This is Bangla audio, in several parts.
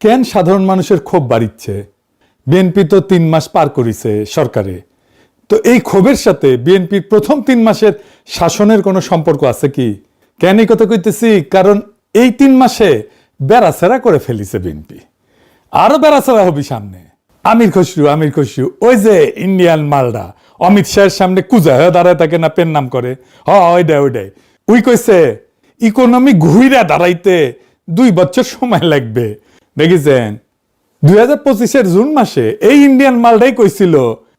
কেন সাধারণ মানুষের ক্ষোভ বাড়িচ্ছে? বিএনপি তো 3 মাস পার করেছে সরকারে, তো এই ক্ষোভের সাথে বিএনপির প্রথম 3 মাসের শাসনের কোনো সম্পর্ক আছে কি? কেন এই কথা কইতেছি? কারণ এই 3 মাসে বেড়াছেড়া করে ফেলিছে বিএনপি, আরো বেড়াছেড়া হবি সামনে। আমির খসরু ওই যে ইন্ডিয়ান মালডা অমিত শাহের সামনে কুজা হয়ে দাঁড়ায় থাকে না, পেন নাম করে, ওইটাই উই কইছে ইকোনমি ঘুইরা দাঁড়াইতে 2 বছর সময় লাগবে। দেখেছেন 2025-এর জুন মাসে এই ইন্ডিয়ান মালটাই কইছিল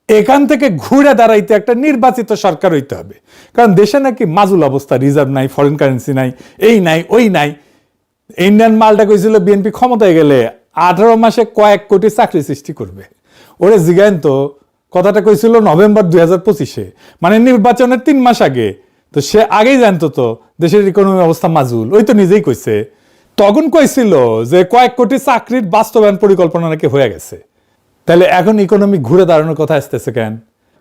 এখান থেকে ঘুরে দাঁড়াইতে একটা নির্বাচিত সরকার হইতে হবে, কারণ দেশে নাকি মাজুল অবস্থা, রিজার্ভ নাই, ফরেন কারেন্সি নাই, এই নাই ওই নাই। ইন্ডিয়ান মালটা কইছিল বিএনপি ক্ষমতায় গেলে 18 মাসে কয়েক কোটি চাকরি সৃষ্টি করবে। ওরে জিগাইন তো, কথাটা কইছিল নভেম্বর 2025-এ, মানে নির্বাচনের 3 মাস আগে। তো সে আগেই জানতো তো দেশের ইকোনমি অবস্থা মাজুল, ওই তো নিজেই কইছে। তখন কইছিল যে কয়েক কোটি চাকরির বাস্তবায়ন পরিকল্পনা নাকি হয়ে গেছে। তাহলে এখন ইকোনমি ঘুরে দাঁড়ানোর কথা আসতেছে কেন?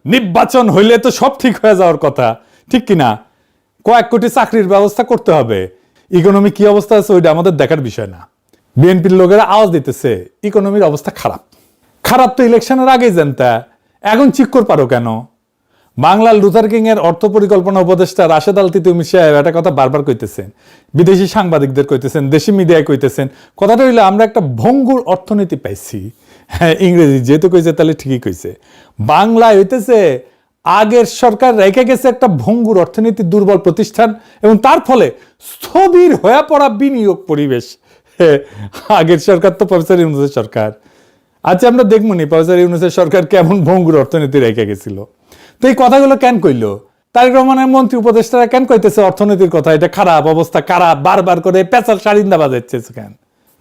নির্বাচন হইলে তো সব ঠিক হয়ে যাওয়ার কথা, ঠিক কিনা? কয়েক কোটি চাকরির ব্যবস্থা করতে হবে। ইকোনমি কি অবস্থা আছে ওইটা আমাদের দেখার বিষয় না। বিএনপির লোকেরা আওয়াজ দিতেছে ইকোনমির অবস্থা খারাপ তো ইলেকশনের আগেই জানতা, এখন চিক্কর পারো কেন? বাংলার লুথার কিং এর অর্থ পরিকল্পনা উপদেষ্টা রাশেদ আল তিতুমি সাহেব একটা কথা বারবার কইতেছেন, বিদেশি সাংবাদিকদের কইতেছেন, দেশি মিডিয়ায় কইতেছেন। কথাটা হইলে আমরা একটা ভঙ্গুর অর্থনীতি পাইছি। হ্যাঁ, ইংরেজি যেহেতু কইছে তাহলে ঠিকই কইছে। বাংলায় হইতেছে আগের সরকার রেখে গেছে একটা ভঙ্গুর অর্থনীতি, দুর্বল প্রতিষ্ঠান, এবং তার ফলে স্থবির হয়ে পড়া বিনিয়োগ পরিবেশ। আগের সরকার তো প্রফেসর ইউনূসের সরকার। আচ্ছা, আমরা দেখবো নি প্রফেসর ইউনূসের সরকার কেমন ভঙ্গুর অর্থনীতি রেখে গেছিল। তো এই কথাগুলো কেন কইলো? তারেক রহমানের মন্ত্রী উপদেষ্টারা কেন কইতেছে অর্থনীতির কথা, এটা খারাপ অবস্থা, খারাপ, বারবার করে পেঁচাল সারিন্দা বাজাচ্ছে কেন?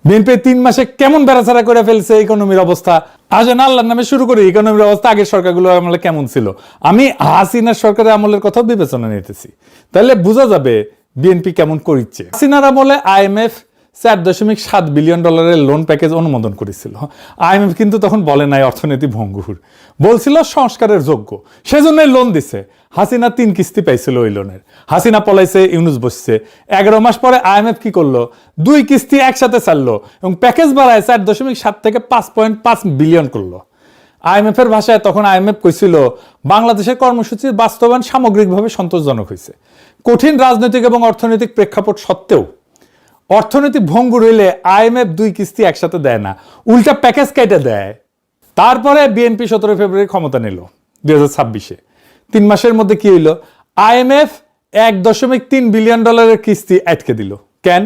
বিএনপি 3 মাসে কেমন বেড়াছাড়া করে ফেলছে ইকোনমির অবস্থা। আসেন আল্লাহর নামে শুরু করি, ইকোনমির অবস্থা আগের সরকারগুলো আমলে কেমন ছিল। আমি হাসিনার সরকারের আমলের কথা বিবেচনা নিতেছি, তাহলে বোঝা যাবে বিএনপি কেমন করিচ্ছে। হাসিনার আমলে IMF $4.7 বিলিয়ন লোন প্যাকেজ অনুমোদন করেছিল। IMF কিন্তু তখন বলে নাই অর্থনীতি ভঙ্গুর, বলছিল সংস্কারের যোগ্য, সেজন্যই লোন দিছে। হাসিনা 3 কিস্তি পাইছিল ওই লোনের। হাসিনা পলাইছে, ইউনূস বসছে। 11 মাস পরে IMF কি করলো? 2 কিস্তি একসাথে ছাড়লো এবং প্যাকেজ বাড়ায় 4.7 থেকে 5.5 বিলিয়ন করলো। IMF এর ভাষায় তখন IMF কইছিল বাংলাদেশের কর্মসূচির বাস্তবায়ন সামগ্রিকভাবে সন্তোষজনক হয়েছে। কঠিন রাজনৈতিক এবং অর্থনৈতিক প্রেক্ষাপট সত্ত্বেও অর্থনীতি ভঙ্গুর হইলে IMF 2 কিস্তি একসাথে দেয় না, উল্টা প্যাকেজ কেটে দেয়। তারপরে বিএনপি 17 ফেব্রুয়ারি ক্ষমতা নিল 2026-এ। 3 মাসের মধ্যে কি হইল? IMF $1.3 বিলিয়ন কিস্তি আটকে দিল। কেন?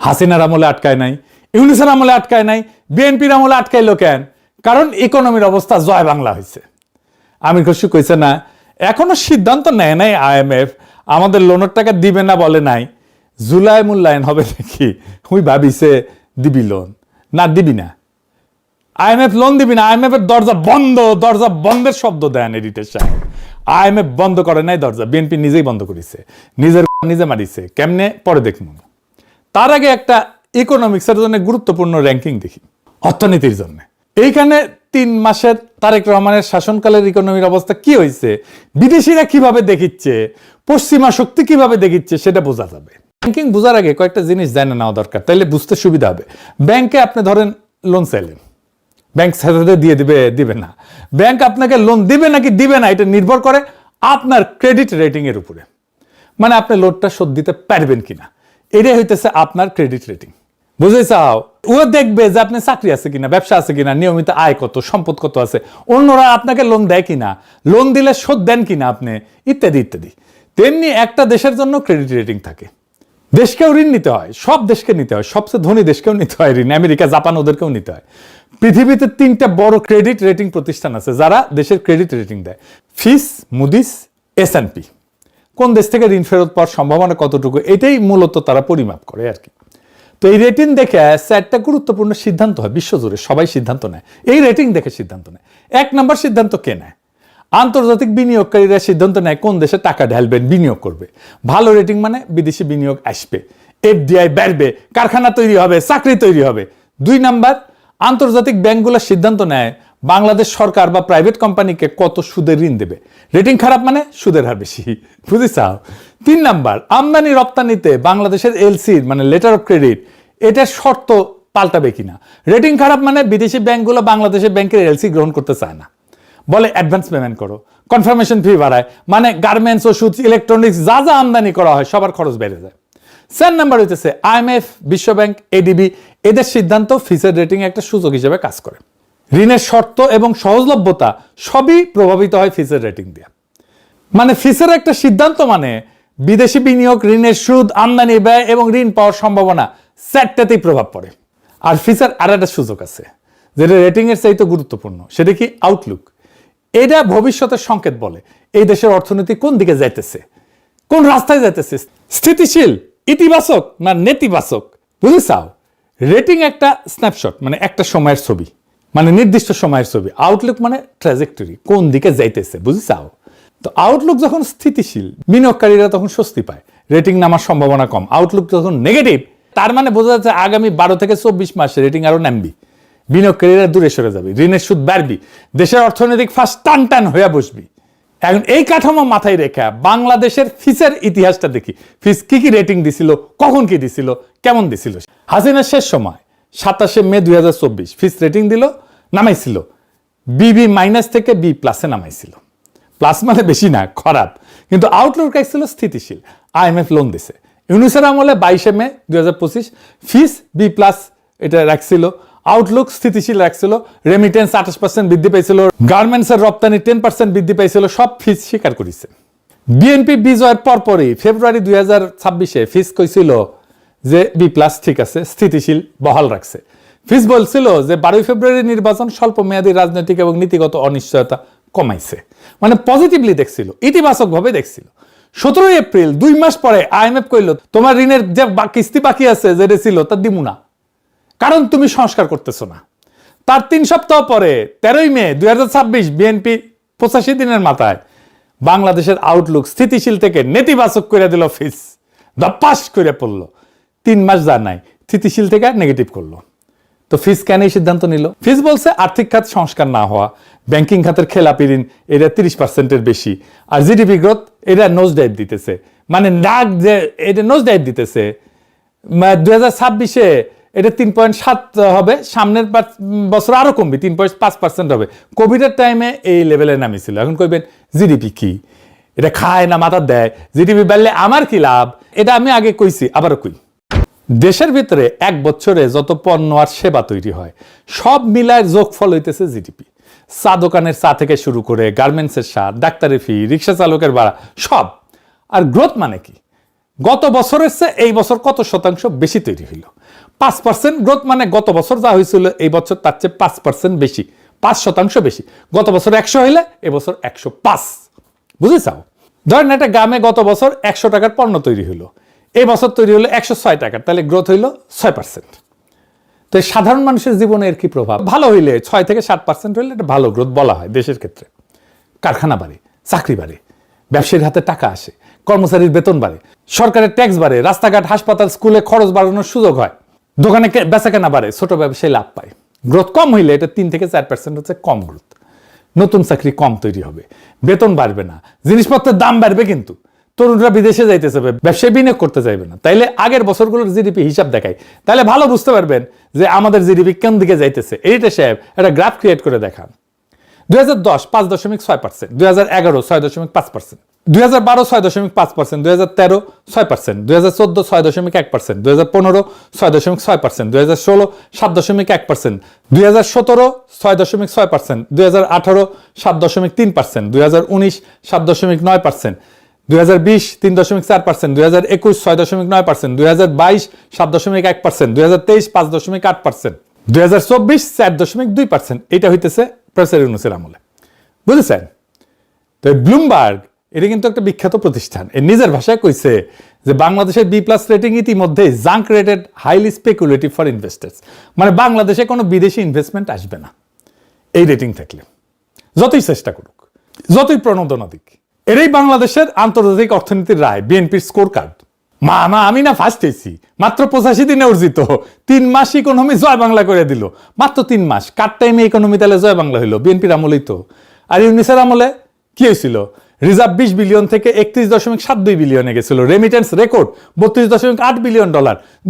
হাসিনার আমলে আটকায় নাই, ইউনূসের আমলে আটকায় নাই, বিএনপির আমলে আটকাইলো কেন? কারণ ইকোনমির অবস্থা জয় বাংলা হয়েছে। আমির খসরু কইছে না, এখনো সিদ্ধান্ত নেয় নাই IMF, আমাদের লোনের টাকা দিবে না বলে নাই, জুলাই মূল্যায়ন হবে নাকি। হুই ভাবিছে দিবি লোন, না দিবি না, IMF লোন দিবি না। IMF এর দরজা বন্ধের শব্দ দেন এডিটর সাহেব। IMF বন্ধ করে নাই দরজা, বিএনপি নিজেই বন্ধ করেছে, নিজে মারিছে। কেমনে? পরে দেখুন। তার আগে একটা ইকোনমিক্সের জন্য গুরুত্বপূর্ণ র্যাঙ্কিং দেখি অর্থনীতির জন্য। এইখানে 3 মাসের তারেক রহমানের শাসনকালের ইকোনমির অবস্থা কি হয়েছে, বিদেশিরা কিভাবে দেখিচ্ছে, পশ্চিমা শক্তি কিভাবে দেখিচ্ছে, সেটা বোঝা যাবে। ব্যাংকিং বোঝার আগে কয়েকটা জিনিস জানা নেওয়া দরকার, তাইলে বুঝতে সুবিধা হবে। ব্যাংকে আপনি ধরেন লোন চাইলেন, ব্যাংক সাথে দিবে না। ব্যাংক আপনাকে লোন দিবে নাকি দিবে না, এটা নির্ভর করে আপনার ক্রেডিট রেটিং এর উপরে, মানে আপনি লোনটা শোধ দিতে পারবেন কিনা, এটাই হইতেছে আপনার ক্রেডিট রেটিং। বুঝে চাও, ও দেখবে যে আপনি চাকরি আছে কিনা, ব্যবসা আছে কিনা, নিয়মিত আয় কত, সম্পদ কত আছে, অন্যরা আপনাকে লোন দেয় কিনা, লোন দিলে শোধ দেন কিনা আপনি, ইত্যাদি ইত্যাদি। তেমনি একটা দেশের জন্য ক্রেডিট রেটিং থাকে। দেশকেও ঋণ নিতে হয়, সব দেশকে নিতে হয়, সবচেয়ে ধনী দেশকেও নিতে হয় ঋণ, আমেরিকা, জাপান, ওদেরকেও নিতে হয়। পৃথিবীতে 3টা বড় ক্রেডিট রেটিং প্রতিষ্ঠান আছে যারা দেশের ক্রেডিট রেটিং দেয়: ফিচ, মুডিস, S&P। কোন দেশ থেকে ঋণ ফেরত পাওয়ার সম্ভাবনা কতটুকু, এটাই মূলত তারা পরিমাপ করে আর কি। তো এই রেটিং দেখে 4টা গুরুত্বপূর্ণ সিদ্ধান্ত হয় বিশ্বজুড়ে, সবাই সিদ্ধান্ত নেয় এই রেটিং দেখে সিদ্ধান্ত নেয়। 1 নম্বর সিদ্ধান্ত কে নেয়? আন্তর্জাতিক বিনিয়োগকারীরা সিদ্ধান্ত নেয় কোন দেশে টাকা ঢালবেন, বিনিয়োগ করবে। ভালো রেটিং মানে বিদেশি বিনিয়োগ আসবে, FDI বাড়বে, কারখানা তৈরি হবে, চাকরি তৈরি হবে। 2 নাম্বার, আন্তর্জাতিক ব্যাংকগুলো সিদ্ধান্ত নেয় বাংলাদেশ সরকার বা প্রাইভেট কোম্পানিকে কত সুদের ঋণ দেবে। রেটিং খারাপ মানে সুদের হার বেশি, বুঝেছাও। 3 নাম্বার, আমদানি রপ্তানিতে বাংলাদেশের এলসির মানে লেটার অফ ক্রেডিট এটার শর্ত পাল্টাবে কিনা। রেটিং খারাপ মানে বিদেশি ব্যাংকগুলো বাংলাদেশের ব্যাংকের এলসি গ্রহণ করতে চায় না, বলে অ্যাডভান্স পেমেন্ট করো, কনফার্মেশন ফি বাড়ায়, মানে গার্মেন্টস, ওষুধ, ইলেকট্রনিক্স যা যা আমদানি করা হয় সবার খরচ বেড়ে যায়। 4 নাম্বার হইতেছে IMF, বিশ্বব্যাংক, এডিবি এদের সিদ্ধান্ত ফিসের রেটিং একটা সুযোগ হিসেবে কাজ করে। ঋণের শর্ত এবং সহজলভ্যতা সবই প্রভাবিত হয় ফিসের রেটিং দিয়ে। মানে ফিসের একটা সিদ্ধান্ত মানে বিদেশি বিনিয়োগ, ঋণের সুদ, আমদানি ব্যয় এবং ঋণ পাওয়ার সম্ভাবনা চারটাতেই প্রভাব পড়ে। আর ফিসের আর একটা সুযোগ আছে যেটা রেটিং এর চাইতে গুরুত্বপূর্ণ, সেটা কি আউটলুক। এটা ভবিষ্যতের সংকেত বলে এই দেশের অর্থনীতি কোন দিকে যাইতেছে, কোন রাস্তায় যাইতেছে, স্থিতিশীল, ইতিবাচক না নেতিবাচক, বুঝেছাও। রেটিং একটা স্ন্যাপশট মানে একটা সময়ের ছবি, মানে নির্দিষ্ট সময়ের ছবি। আউটলুক মানে ট্র্যাজেক্টরি, কোন দিকে যাইতেছে, বুঝেছাও। তো আউটলুক যখন স্থিতিশীল বিনিয়োগকারীরা তখন স্বস্তি পায়, রেটিং নামার সম্ভাবনা কম। আউটলুক যখন নেগেটিভ তার মানে বোঝা যাচ্ছে আগামী 12 থেকে 24 মাসে রেটিং আরো নামবি, বিনিয়োগকারীরা দূরে সরে যাবে, ঋণের সুদ বাড়বি, দেশের অর্থনৈতিক ফাঁস টান টান হয়ে বসবি। এখন এই কাঠামো মাথায় রেখে বাংলাদেশের ফিসের ইতিহাসটা দেখি। ফিস কি কি রেটিং দিছিল, কখন কি দিছিল, কেমন দিছিল। হাসিনার শেষ সময় 27 মে 2024 ফিস রেটিং দিল, নামাইছিল BB মাইনাস থেকে B প্লাসে নামাইছিল। প্লাস মানে বেশি না, খারাপ, কিন্তু আউটলুক রাখছিল স্থিতিশীল। IMF লোন দিছে। ইউনুসের আমলে 22 মে 2025 ফিস B প্লাস এটা রাখছিল, আউটলুক স্থিতিশীল রাখছিল। রেমিটেন্স 28% বৃদ্ধি পাইছিল, গার্মেন্টসের রপ্তানি 10% বৃদ্ধি পাইছিল, সব ফিস স্বীকার করেছে। বিএনপি বিজয়ের পরপরই ফেব্রুয়ারি 2026 ফিস কইছিল যে B প্লাস ঠিক আছে, স্থিতিশীল বহাল রাখছে। ফিস বলছিল যে 12 ফেব্রুয়ারি নির্বাচন স্বল্প মেয়াদী রাজনৈতিক এবং নীতিগত অনিশ্চয়তা কমাইছে, মানে পজিটিভলি দেখছিল, ইতিবাচক ভাবে দেখছিল। 17 এপ্রিল 2 মাস পরে IMF কইল তোমার ঋণের যে কিস্তি বাকি আছে যেটা ছিল তা দিমু না, কারণ তুমি সংস্কার করতেছো না। তার 3 সপ্তাহ পরে 13 মে 2026 বিএনপি 85 দিনের মাথায় বাংলাদেশের আউটলুক স্থিতিশীল থেকে নেতিবাচক করে দিল। ফিস ধপাস করে পড়লো, 3 মাস যা নাই স্থিতিশীল থেকে নেগেটিভ করলো। তো ফিস কেন এই সিদ্ধান্ত নিল? ফিস বলছে আর্থিক খাত সংস্কার না হওয়া, ব্যাংকিং খাতের খেলাপি ঋণ এটা 30%-এর বেশি, আর জিডিপি গ্রোথ এটা নোজ ডাইভ দিতেছে, মানে নাক যে এটা নোজ ডাইভ দিতেছে। 2026 এটা 3.7 হবে, সামনের বছর আরো কমবে, 3.5% হবে। কোভিডের টাইমে এই লেভেলে নামিয়েছিল। এখন কইবেন জিডিপি কি, এটা খায় না মাথা দেয়, জিডিপি বাড়লে আমার কি লাভ? এটা আমি আগে কইছি, আবারও কই। দেশের ভিতরে 1 বছরে যত পণ্য আর সেবা তৈরি হয় সব মিলায় যোগফল হইতেছে জিডিপি। চা দোকানের চা থেকে শুরু করে গার্মেন্টসের সার, ডাক্তারের ফি, রিক্সা চালকের ভাড়া সব। আর গ্রোথ মানে কি? গত বছরের চেয়ে এই বছর কত শতাংশ বেশি তৈরি হইল। 5% গ্রোথ মানে গত বছর যা হয়েছিল এই বছর তার চেয়ে 5% বেশি, 5% বেশি। গত বছর 100 হইলে এবছর 105, বুঝেছাও। ধরেন একটা গ্রামে গত বছর 100 টাকার পণ্য তৈরি হইলো, এই বছর তৈরি হলো 106 টাকার, তাহলে গ্রোথ হইল 6%। তো সাধারণ মানুষের জীবনে এর কি প্রভাব? ভালো হইলে 6 থেকে 7% হইলে এটা ভালো গ্রোথ বলা হয় দেশের ক্ষেত্রে। কারখানা বাড়ে, চাকরি বাড়ে, ব্যবসায়ীর হাতে টাকা আসে, কর্মচারীর বেতন বাড়ে, সরকারের ট্যাক্স বাড়ে, রাস্তাঘাট, হাসপাতাল, স্কুলে খরচ বাড়ানোর সুযোগ হয়, দোকানে বেচাকেনা বাড়ে, ছোট ব্যবসায়ী লাভ পায়। গ্রোথ কম হইলে এটা 3 থেকে 4% হচ্ছে কম গ্রোথ। নতুন চাকরি কম তৈরি হবে, বেতন বাড়বে না, জিনিসপত্রের দাম বাড়বে, কিন্তু তরুণরা বিদেশে যাইতে চাইবে, ব্যবসায় বিনিয়োগ করতে চাইবে না। তাইলে আগের বছরগুলোর জিডিপি হিসাব দেখায়, তাহলে ভালো বুঝতে পারবেন যে আমাদের জিডিপি কোন দিকে যাইতেছে। এইটা সাহেব একটা গ্রাফ ক্রিয়েট করে দেখান। 2010 5.6%, 2011 6.5%, 2012 6.5%, 2013 6%, 2014 6.1%, 2015 6.6%, 2016 7.1%, 2017 6.6%, 2018 7.3%, 2019 7.9%, 2020 3.4%, 2021 6.9%, 2022 7.1%, 2023 5.8%, 2024 4.2%। এটা হইতেছে প্রফেসর ইউনূসের আমলে, বুঝেছেন? তো ব্লুমবার্গ এটা কিন্তু একটা বিখ্যাত প্রতিষ্ঠান, এর নিজের ভাষায় কইছে যে বাংলাদেশের B+ রেটিং ইতিমধ্যে junk rated, highly speculative for investors, মানে বাংলাদেশে কোনো বিদেশি ইনভেস্টমেন্ট আসবে না এই রেটিং থাকলে, যতই চেষ্টা করুক, যতই প্রণোদনা দিক। এটাই বাংলাদেশের আন্তর্জাতিক অর্থনীতির রায়, বিএনপির স্কোর কার্ড। মা আমি না ফার্স্ট হয়েছি, মাত্র 85 দিনে অর্জিত 3 মাস ইকোনমি জয় বাংলা করে দিল, মাত্র 3 মাস। কার টাইমে ইকোনমি তাহলে জয় বাংলা হইলো? বিএনপির আমলেই তো। আর ইউনিসের আমলে কি হয়েছিল? রিজার্ভ 20 বিলিয়ন থেকে 31.72 বিলিয়নে গেছিল, রেমিটেন্স রেকর্ড $32.8 বিলিয়ন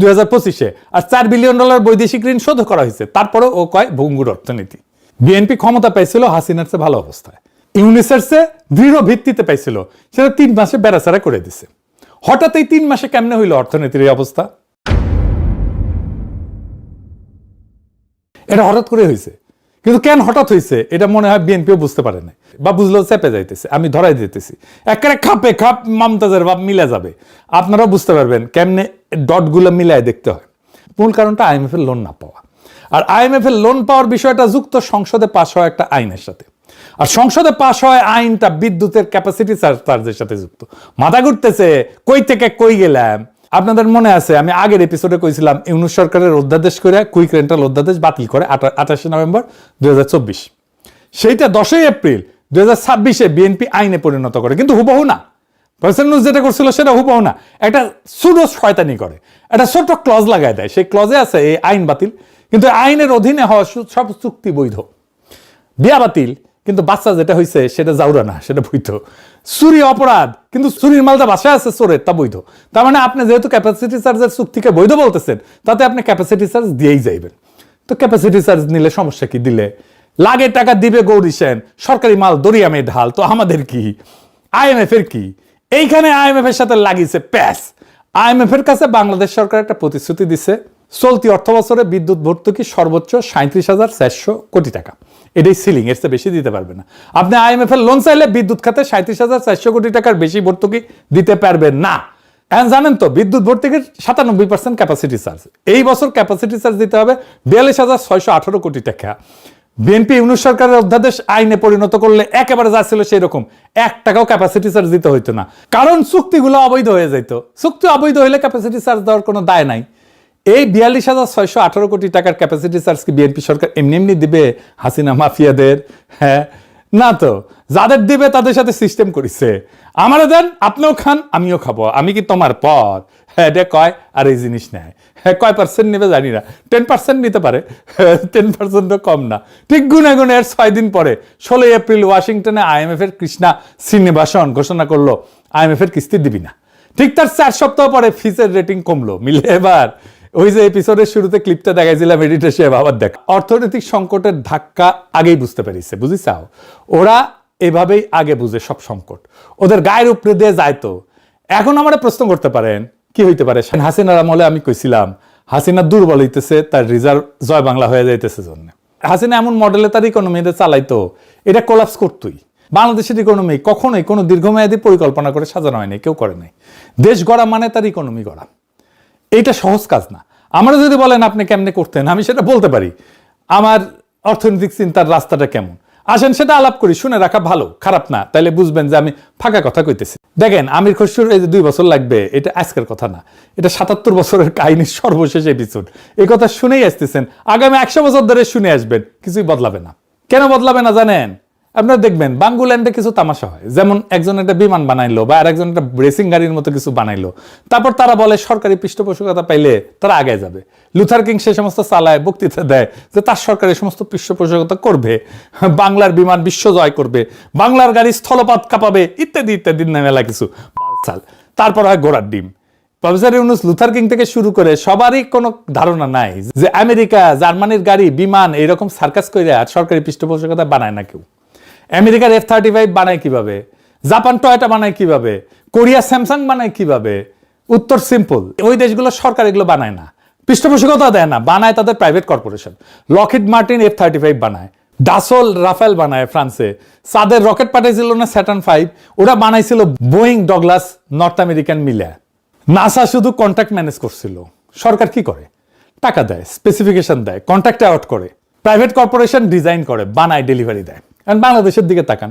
2025-এ, আর $4 বিলিয়ন বৈদেশিক ঋণ শোধ করা হয়েছে। তারপরেও ও কয় ভঙ্গুর অর্থনীতি। বিএনপি ক্ষমতা পাইছিল হাসিনার চেয়ে ভালো অবস্থায়, ইউনিসের চেয়ে দৃঢ় ভিত্তিতে পাইছিল, সেটা 3 মাসে বেড়াচাড়া করে দিছে। হঠাৎ এই 3 মাসে কেমনে হইল অর্থনীতির এই অবস্থা? এটা হঠাৎ করে হয়েছে, কিন্তু কেন হঠাৎ হয়েছে এটা মনে হয় বিএনপিও বুঝতে পারে না, বা বুঝলেও চেপে যাইতেছে। আমি ধরাই দিতেছি, একেবারে খাপে খাপ মমতাজের ভাব মিলে যাবে। আপনারাও বুঝতে পারবেন কেমনে ডটগুলো মিলায় দেখতে হয়। মূল কারণটা IMF এর লোন না পাওয়া, আর IMF এর লোন পাওয়ার বিষয়টা যুক্ত সংসদে পাশ হওয়া একটা আইনের সাথে। আর সংসদে পাশ হয় আইনটা বিদ্যুতের ক্যাপাসিটি চার্জের সাথে যুক্ত। মাথা ঘুরতেছে, কই থেকে কই গেলাম। আপনাদের মনে আছে আমি আগের এপিসোডে কইছিলাম ইউনূস সরকারের অধ্যাদেশ করে কুইক রেন্টাল অধ্যাদেশ বাতিল করে 28 নভেম্বর 2024। সেইটা 10 এপ্রিল 2026-এ বিএনপি আইনে পরিণত করে, কিন্তু হুবহু না। প্রফেসর নুস যেটা করছিল সেটা হুবহু না, একটা সুডো শয়তানি করে, একটা ছোট ক্লজ লাগায় দেয়। সেই ক্লজে আছে এই আইন বাতিল, কিন্তু আইনের অধীনে হওয়া সব চুক্তি বৈধ। বিয়া বাতিল, কিন্তু বাচ্চা যেটা হয়েছে সেটা জাউরা না, সেটা বৈধ। চুরি অপরাধ, কিন্তু চুরির মালটা বাসায় আছে চোরের, তা বৈধ। তার মানে আপনি যেহেতু ক্যাপাসিটি চার্জের চুক্তিকে বৈধ বলতেছেন, তাতে আপনি ক্যাপাসিটি চার্জ দিয়েই যাইবেন। তো ক্যাপাসিটি চার্জ নিলে সমস্যা কি? দিলে লাগে টাকা দিবে গৌরী সেন, সরকারি মাল দরিয়ামে ঢাল, তো আমাদের কি? IMF এর কি? এইখানে IMF এর সাথে লাগিয়েছে প্যাস। IMF এর কাছে বাংলাদেশ সরকার একটা প্রতিশ্রুতি দিছে, চলতি অর্থ বছরে বিদ্যুৎ ভর্তুকি সর্বোচ্চ 37,400 কোটি টাকা। এটাই সিলিং, এর চেয়ে বেশি দিতে পারবে না। আপনি IMF এর লোন চাইলে বিদ্যুৎ খাতে 37,400 কোটি টাকার বেশি ভর্তুকি দিতে পারবেন না। এখন জানেন তো বিদ্যুৎ ভর্তুকির 97% ক্যাপাসিটি চার্জ। এই বছর ক্যাপাসিটি চার্জ দিতে হবে 42,618 কোটি টাকা। বিএনপি ইউনূস সরকারের অধ্যাদেশ আইনে পরিণত করলে একেবারে যা ছিল সেই রকম, 1 টাকাও ক্যাপাসিটি চার্জ দিতে হইতো না, কারণ চুক্তিগুলো অবৈধ হয়ে যেত। চুক্তি অবৈধ হলে ক্যাপাসিটি চার্জ দেওয়ার কোনো দায় নাই। এই 42,618 কোটি টাকার ক্যাপাসিটি চার্জ কি বিএনপি সরকার এমনি এমনি দিবে হাসিনা মাফিয়াদের? হ্যাঁ না তো, যাদের দিবে তাদের সাথে সিস্টেম করেছে, আমারও দেন, আপনিও খান, আমিও খাবো, আমি কি তোমার পর? হ্যাঁ এটা কয়, আর এই জিনিস নেয়। হ্যাঁ কয় পার্সেন্ট নেবে জানি না, 10% নিতে পারে, 10%ও কম না। ঠিক গুনে গুনে এর 6 দিন পরে 16 এপ্রিল ওয়াশিংটনে IMF এর কৃষ্ণা শ্রীনিবাসন ঘোষণা করলো IMF এর কিস্তি দিবি না। ঠিক তার 4 সপ্তাহ পরে ফিচের রেটিং কমলো। মিলে এবার ওই যে এপিসোডের শুরুতে ক্লিপটা দেখাইছিলাম, এডিটর সাহেব আবার দেখ, অর্থনৈতিক সংকটের ধাক্কা আগেই বুঝতে পেরেছে, বুঝিসাও? ওরা এভাবেই আগে বুঝে সব সংকট, ওদের গায়ের উপরে দিয়ে যায়। তো এখন আমরা প্রশ্ন করতে পারেন কি হইতে পারে? হাসিনার আমলে আমি কইছিলাম হাসিনা দুর্বল হইতেছে, তার রিজার্ভ জয় বাংলা হয়ে যাইতেছে জন্য। হাসিনা এমন মডেলে তার ইকোনমিতে চালাইতো, এটা কোলাপস করতোই। বাংলাদেশের ইকোনমি কখনোই কোনো দীর্ঘমেয়াদী পরিকল্পনা করে সাজানো হয়নি, কেউ করে নাই। দেশ গড়া মানে তার ইকোনমি গড়া, এইটা সহজ কাজ না। আমরা যদি বলেন আপনি কেমনে করতেন, আমি সেটা বলতে পারি, আমার অর্থনৈতিক চিন্তার রাস্তাটা কেমন। আসেন সেটা আলাপ করি, শুনে রাখা ভালো, খারাপ না, তাইলে বুঝবেন যে আমি ফাঁকা কথা কইতেছি। দেখেন আমির খসরুর এই যে 2 বছর লাগবে, এটা আজকের কথা না, এটা 77 বছরের কাহিনীর সর্বশেষ এপিসোড। এই কথা শুনেই আসতেছেন, আগামী 100 বছর ধরে শুনে আসবেন, কিছুই বদলাবে না। কেন বদলাবে না জানেন? আপনারা দেখবেন বাঙ্গুল্যান্ডে কিছু তামাশা হয়, যেমন একজন একটা বিমান বানাইলো বা আর একজন একটা রেসিং গাড়ির মতো কিছু বানাইলো, তারপর তারা বলে সরকারি পৃষ্ঠপোষকতা পাইলে তারা আগে যাবে। লুথার কিং সে সমস্ত চালায়, বক্তৃতা দেয় যে তার সরকার এই সমস্ত পৃষ্ঠপোষকতা করবে, বাংলার বিমান বিশ্ব জয় করবে, বাংলার গাড়ি স্থলপথ কাঁপাবে, ইত্যাদি ইত্যাদি মেলা কিছু চাল। তারপর হয় ঘোড়ার ডিম। প্রফেসর ইউনূস, লুথার কিং থেকে শুরু করে সবারই কোনো ধারণা নাই যে আমেরিকা জার্মানির গাড়ি বিমান এইরকম সার্কাস করে আর সরকারি পৃষ্ঠপোষকতা বানায় না কেউ। আমেরিকার F-35 বানায় কিভাবে, জাপান টয়োটা বানায় কিভাবে, কোরিয়া স্যামসাং বানায় কিভাবে? উত্তর সিম্পল, ওই দেশগুলো সরকার এগুলো বানায় না, পৃষ্ঠপোষকতা দেয় না, বানায় তাদের private corporation. Lockheed Martin F-35 বানায়, ডাসল রাফেল বানায় ফ্রান্সে, চাঁদের রকেট পাঠাইছিল না স্যাটার্ন 5, ওরা বানাইছিল বোয়িং ডগলাস নর্থ আমেরিকান মিলে। নাসা শুধু কন্ট্রাক্ট ম্যানেজ করছিল। সরকার কি করে? টাকা দেয়, স্পেসিফিকেশন দেয়, কন্ট্রাক্ট অ্যাওয়ার্ড করে, প্রাইভেট কর্পোরেশন ডিজাইন করে, বানায়, ডেলিভারি দেয়। কারণ বাংলাদেশের দিকে তাকান,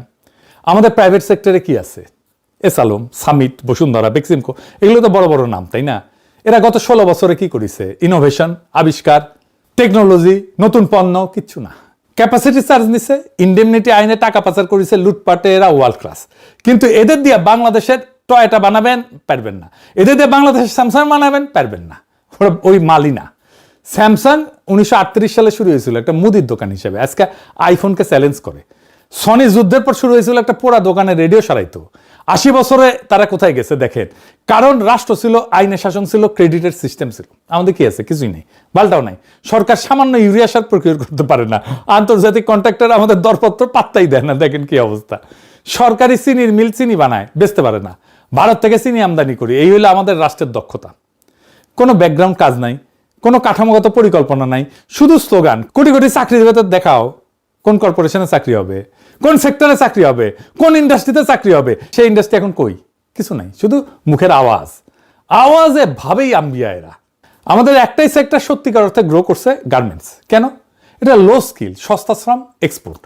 আমাদের প্রাইভেট সেক্টরে কি আছে? এসালম, সামিট, বসুন্ধরা, বেক্সিমকো, এগুলো তো বড় বড় নাম, তাই না? এরা গত 16 বছরে কি করেছে? ইনোভেশন, আবিষ্কার, টেকনোলজি, নতুন পণ্য, কিচ্ছু না। ক্যাপাসিটি চার্জ নিছে, ইন্ডেমনিটি আইনে টাকা পাচার করেছে, লুটপাটে এরা ওয়ার্ল্ড ক্লাস। কিন্তু এদের দিয়ে বাংলাদেশের টয়টা বানাবেন, পারবেন না। এদের দিয়ে বাংলাদেশের স্যামসাং বানাবেন, পারবেন না। ওরা ওই মালই না। স্যামসাং 1938 সালে শুরু হয়েছিল একটা মুদির দোকান হিসেবে, আজকে আইফোনকে চ্যালেঞ্জ করে। সনি যুদ্ধের পর শুরু হয়েছিল একটা পোড়া দোকানে রেডিও সারাইতো। 80 বছরে তারা কোথায় গেছে দেখেন। কারণ রাষ্ট্র ছিল, আইনের শাসন ছিল, ক্রেডিটের সিস্টেম ছিল। আমাদের কি আছে? কিছুই নেই, বালটাও নাই। সরকার সামান্য ইউরিয়া সার প্রক্রিয়া করতে পারে না। আন্তর্জাতিক কন্ট্রাক্টর আমাদের দরপত্র পাত্তাই দেয় না। দেখেন কি অবস্থা। সরকারি চিনির মিল চিনি বানায়, বেচতে পারে না। ভারত থেকে চিনি আমদানি করি। এই হলো আমাদের রাষ্ট্রের দক্ষতা। কোনো ব্যাকগ্রাউন্ড কাজ নাই, কোনো কাঠামোগত পরিকল্পনা নাই, শুধু স্লোগান। কোটি কোটি চাকরি দেবে, তো দেখাও কোন কর্পোরেশনে চাকরি হবে, কোন সেক্টরে চাকরি হবে, কোন ইন্ডাস্ট্রিতে চাকরি হবে। সেই ইন্ডাস্ট্রি এখন কই? কিছু নাই, শুধু মুখের আওয়াজ। আওয়াজে ভাবেই আম্বিয়া এরা। আমাদের একটাই সেক্টর সত্যিকার অর্থে গ্রো করছে, গার্মেন্টস। কেন? এটা লো স্কিল, সস্তা শ্রম, এক্সপোর্ট।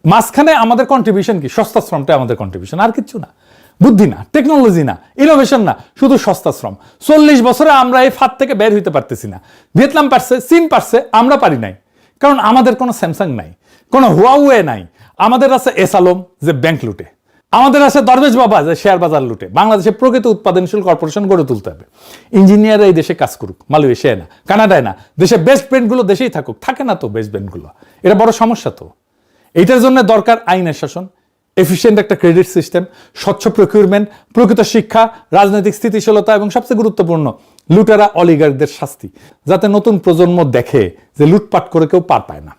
মাঝখানে আমাদের কন্ট্রিবিউশন কি? সস্তা শ্রমটা আমাদের কন্ট্রিবিউশন, আর কিচ্ছু না। বুদ্ধি না, টেকনোলজি না, ইনোভেশন না, শুধু সস্তা শ্রম। 40 বছরে আমরা এই ফাঁদ থেকে বের হইতে পারতেছি না। ভিয়েতনাম পারছে, চীন পারছে, আমরা পারি নাই। কারণ আমাদের কোনো স্যামসাং নাই, কোনো হুয়াওয়ে নাই। আমাদের আছে এস আলম যে ব্যাংক লুটে, আমাদের আছে দরবেশ বাবা যে শেয়ার বাজার লুটে। বাংলাদেশে প্রকৃত উৎপাদনশীল কর্পোরেশন গড়ে তুলতে হবে। ইঞ্জিনিয়াররা এই দেশে কাজ করুক, মালয়েশিয়ায় না, কানাডায় না। দেশে বেস্ট ব্র্যান্ডগুলো দেশেই থাকুক। থাকে না তো বেস্ট ব্র্যান্ডগুলো, এটা বড় সমস্যা। তো এইটার জন্য দরকার আইনের শাসন, এফিসিয়েন্ট একটা ক্রেডিট সিস্টেম, স্বচ্ছ প্রকিউরমেন্ট, প্রকৃত শিক্ষা, রাজনৈতিক স্থিতিশীলতা এবং সবচেয়ে গুরুত্বপূর্ণ লুটেরা অলিগারদের শাস্তি, যাতে নতুন প্রজন্ম দেখে যে লুটপাট করে কেউ পার পায় না।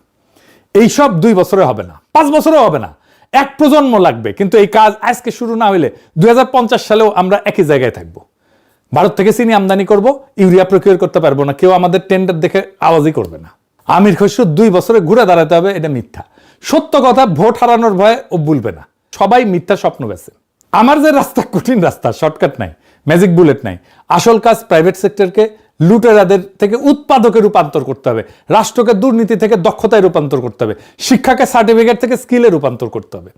এইসব 2 বছরে হবে না, 5 বছরেও হবে না, এক প্রজন্ম লাগবে। কিন্তু এই কাজ আজকে শুরু না হইলে 2050 সালেও আমরা একই জায়গায় থাকবো। ভারত থেকে চিনি আমদানি করব, ইউরিয়া প্রকিউর করতে পারবো না, কেউ আমাদের টেন্ডার দেখে আওয়াজই করবে না। আমির খসরু 2 বছরে ঘুরে দাঁড়াতে হবে, এটা মিথ্যা। সত্য কথা ভোট হারানোর ভয়ে ও বলবে না। সবাই মিথ্যা স্বপ্ন বেছে। আমার যে রাস্তা কঠিন রাস্তা, শর্টকাট নাই, ম্যাজিক বুলেট নাই। আসল কাজ প্রাইভেট সেক্টরকে লুটেরাদের থেকে উৎপাদকে রূপান্তর করতে হবে, রাষ্ট্রকে দুর্নীতি থেকে দক্ষতায় রূপান্তর করতে হবে, শিক্ষাকে সার্টিফিকেট থেকে স্কিলে রূপান্তর করতে হবে।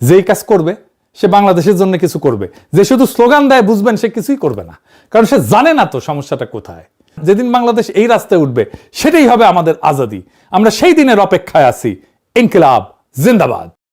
যেই কাজ করবে সে বাংলাদেশের জন্য কিছু করবে। যে শুধু স্লোগান দেয় বুঝবেন, সে কিছুই করবে না। কারণ সে জানে না তো সমস্যাটা কোথায়। যেদিন বাংলাদেশ এই রাস্তায় উঠবে, সেটাই হবে আমাদের আজাদি। আমরা সেই দিনের অপেক্ষায় আছি। ইনকিলাব জিন্দাবাদ।